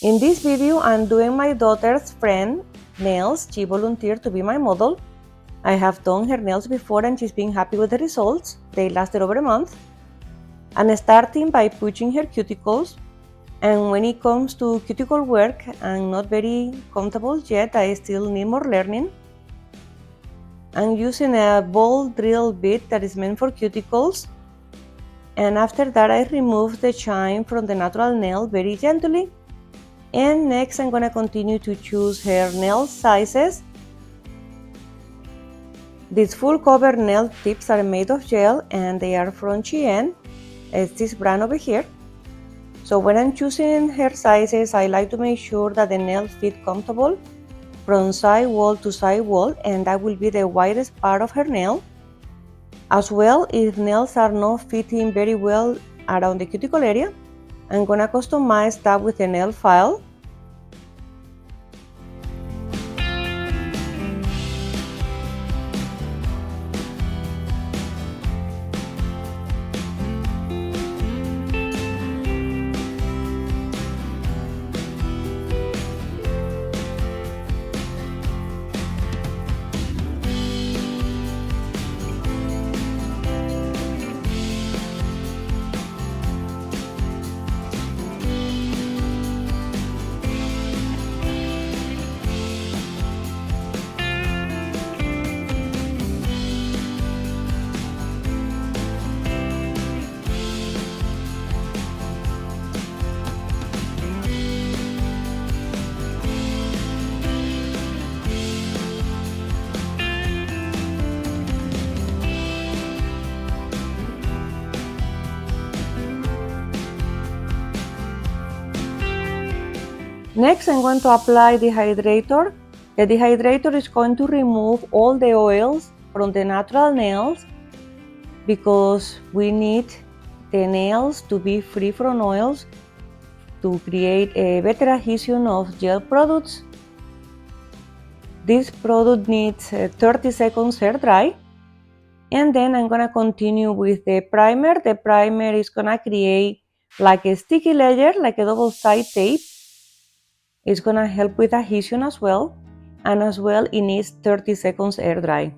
In this video, I'm doing my daughter's friend nails. She volunteered to be my model. I have done her nails before and she's been happy with the results. They lasted over a month. I'm starting by pushing her cuticles. And when it comes to cuticle work, I'm not very comfortable yet. I still need more learning. I'm using a ball drill bit that is meant for cuticles. And after that, I remove the shine from the natural nail very gently. And next, I'm gonna continue to choose her nail sizes. These full cover nail tips are made of gel and they are from Shein. It's this brand over here. So when I'm choosing her sizes, I like to make sure that the nails fit comfortable from side wall to side wall, and that will be the widest part of her nail. As well, if nails are not fitting very well around the cuticle area, I'm gonna customize that with a nail file. Next, I'm going to apply the Dehydrator. The Dehydrator is going to remove all the oils from the natural nails because we need the nails to be free from oils to create a better adhesion of gel products. This product needs 30 seconds air dry. And then I'm gonna continue with the primer. The primer is gonna create like a sticky layer, like a double-sided tape. It's gonna help with adhesion as well, and as well it needs 30 seconds air dry.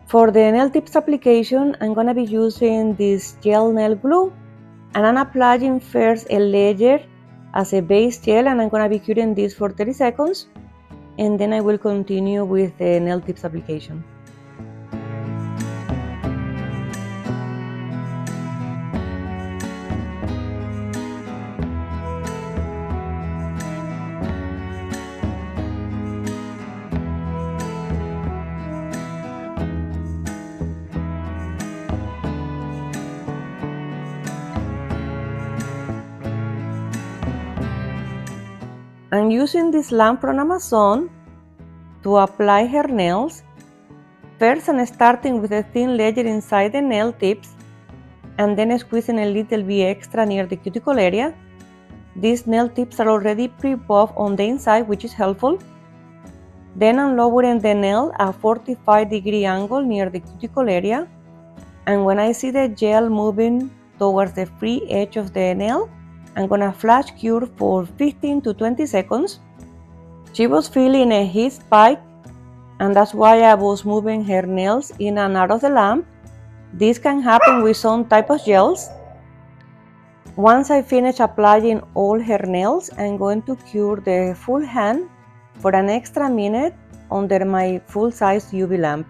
For the nail tips application, I'm gonna be using this gel nail glue, and I'm applying first a layer as a base gel, and I'm gonna be curing this for 30 seconds, and then I will continue with the nail tips application. I'm using this lamp from Amazon to apply her nails. First, I'm starting with a thin layer inside the nail tips and then squeezing a little bit extra near the cuticle area. These nail tips are already pre-buffed on the inside, which is helpful. Then I'm lowering the nail at 45-degree angle near the cuticle area. And when I see the gel moving towards the free edge of the nail, I'm gonna flash cure for 15 to 20 seconds. She was feeling a heat spike, and that's why I was moving her nails in and out of the lamp. This can happen with some type of gels. Once I finish applying all her nails, I'm going to cure the full hand for an extra minute under my full-size UV lamp.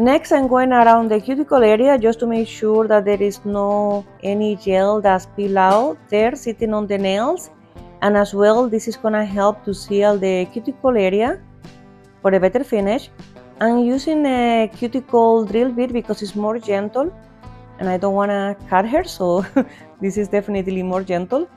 Next, I'm going around the cuticle area just to make sure that there is no any gel that spill out there sitting on the nails. And as well, this is gonna help to seal the cuticle area for a better finish. I'm using a cuticle drill bit because it's more gentle and I don't wanna cut her, so this is definitely more gentle.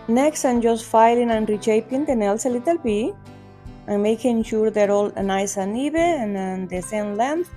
Next, I'm just filing and reshaping the nails a little bit and making sure they're all nice and even and the same length.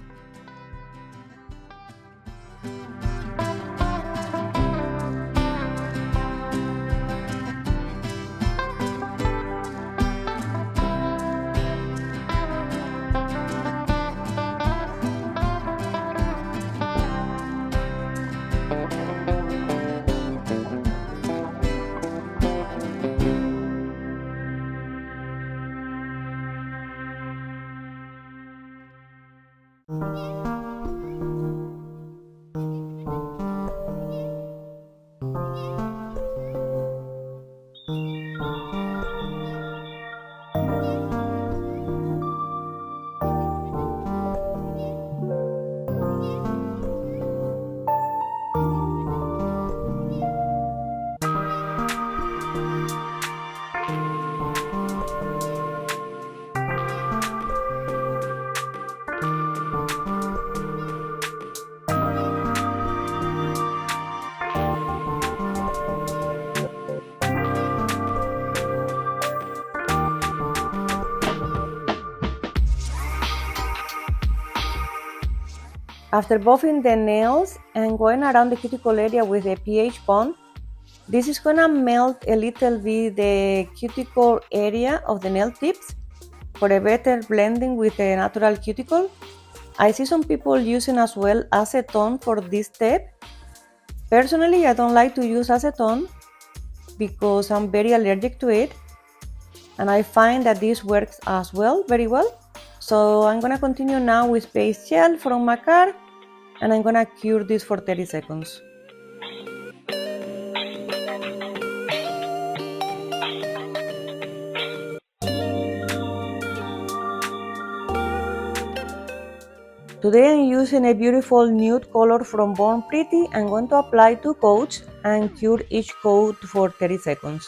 After buffing the nails and going around the cuticle area with the pH bond, this is gonna melt a little bit the cuticle area of the nail tips for a better blending with the natural cuticle. I see some people using as well acetone for this step. Personally, I don't like to use acetone because I'm very allergic to it, and I find that this works as well very well. So I'm gonna continue now with base gel from my car, and I'm gonna cure this for 30 seconds. Today I'm using a beautiful nude color from Born Pretty. I'm going to apply 2 coats and cure each coat for 30 seconds.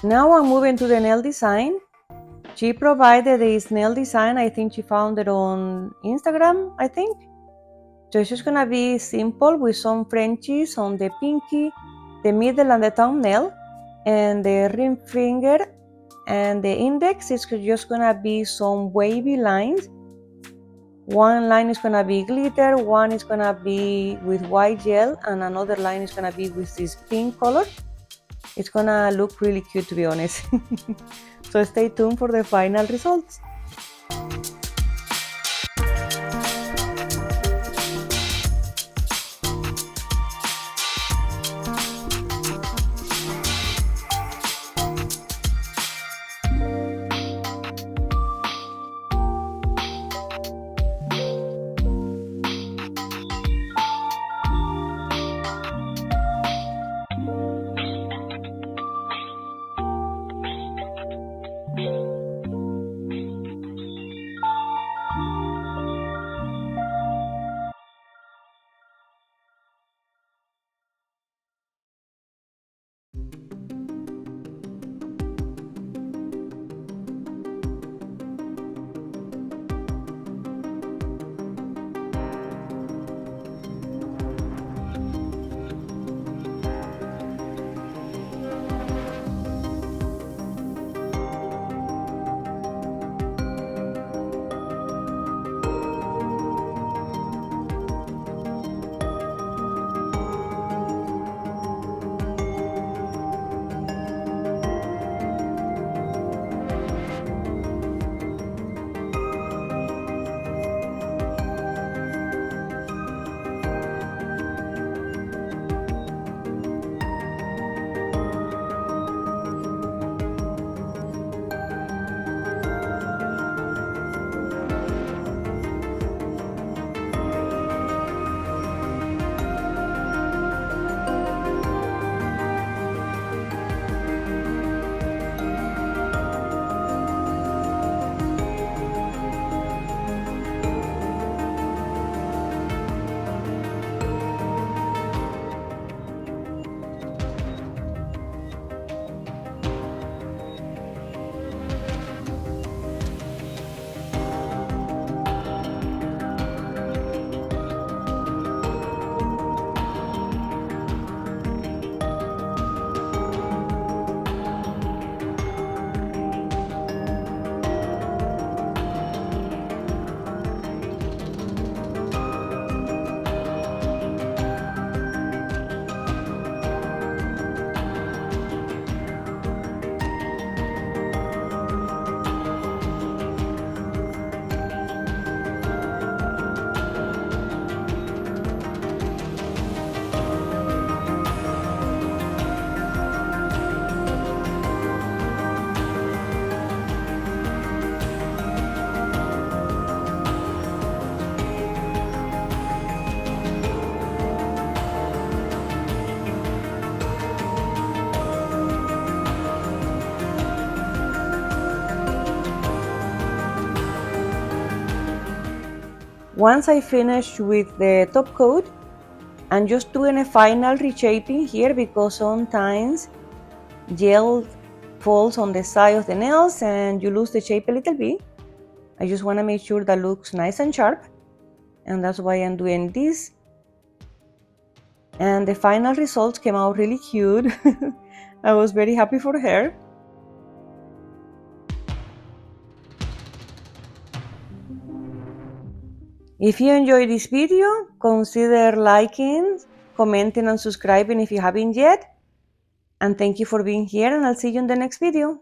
Now I'm moving to the nail design. She provided this nail design, I think she found it on Instagram, I think. So it's just gonna be simple with some Frenchies on the pinky, the middle and the thumbnail, and the ring finger and the index is just gonna be some wavy lines. One line is gonna be glitter, one is gonna be with white gel, and another line is gonna be with this pink color. It's gonna look really cute, to be honest. So stay tuned for the final results. Once I finish with the top coat, I'm just doing a final reshaping here because sometimes gel falls on the side of the nails and you lose the shape a little bit. I just want to make sure that looks nice and sharp, and that's why I'm doing this. And the final results came out really cute. I was very happy for her. If you enjoyed this video, consider liking, commenting and subscribing if you haven't yet. And thank you for being here, and I'll see you in the next video.